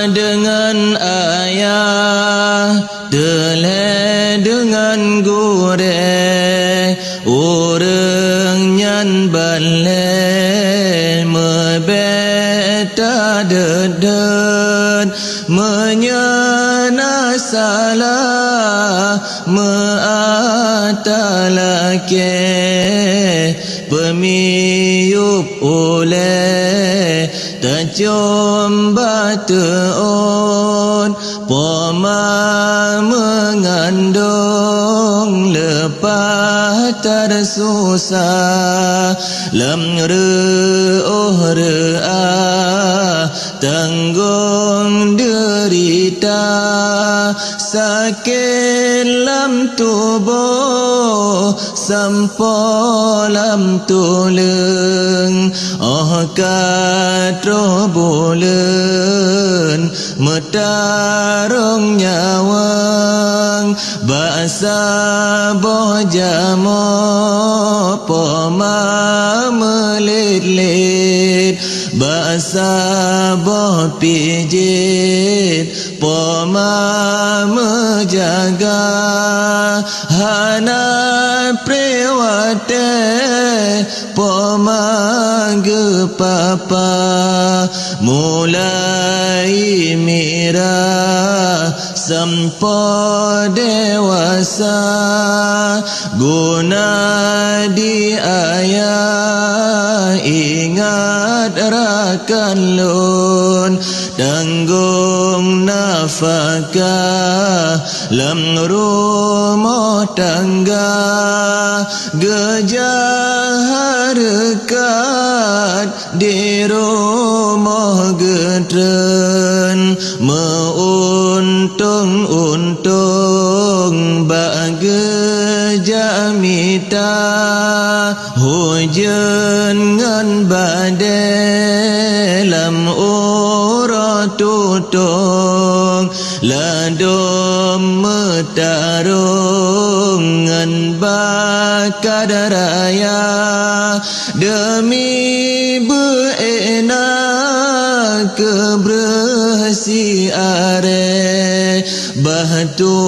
dengan ayah, teleh dengan gure, urang nyan balai mebeta dedet, menyana salah meatalake, pemiyup oleh tajam batuon, poma mengandung lepas tersusah, lam re'ah tanggung derita, sakit lam tubuh sampo lam tulung, katro bulan metarung nyawang, bahasa bojamo poma melit-lit, bahasa boh pijit poma menjaga, hana prewate poma gepapa, mulai mira sampo dewasa, guna di ayah ingat rakan lun, tanggung nafkah lam rumah tangga, gejah harkat di rumah getren, meuntung-untung bagi jamita, hujan ngan badai lam ora tutung, ladom metarung ngan bakad raya, demi beena kebersi are, batu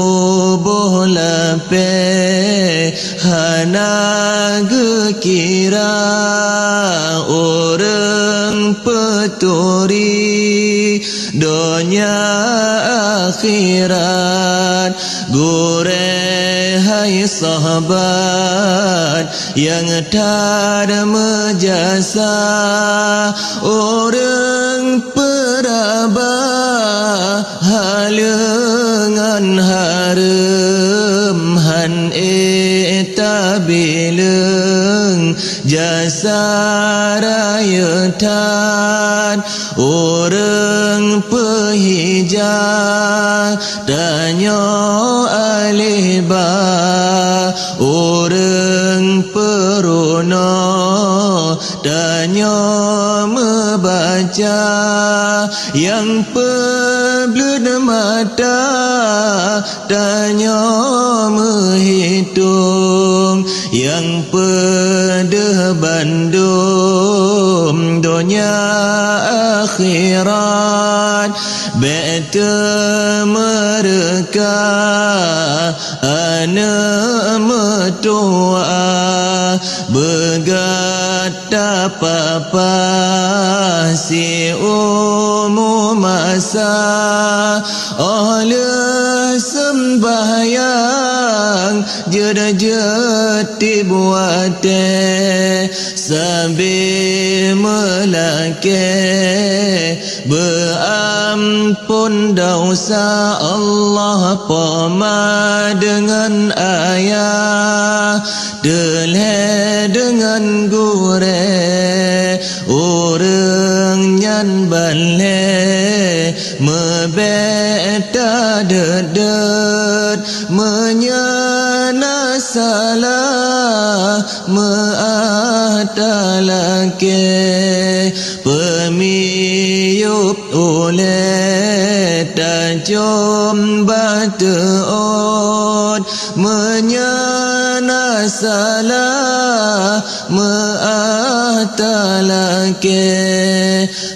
boh lape hana gekira, orang peturi dunia akhirat, gure hai sahabat yang tak menjasa, orang perabah halengan harem han etabileng jasa rayatan, orang pehijau tanya alibah, orang peruna tanya membaca, yang peblud mata tanya menghitung, yang pedeh bandum dunia akhirat, beta mereka anak metua, begata papa si umum masa, oleh sembahyang jeda-jeti buate, sambil melake berampun dosa Allah poma dengan ayah, teleh dengan gure, orang nyan balai mebeta dedet, menyana salah meatalake, pemiyup oleh tajam batuon, menyana salah meatalake,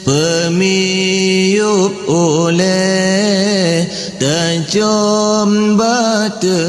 pemiyup hidup oleh terjun batu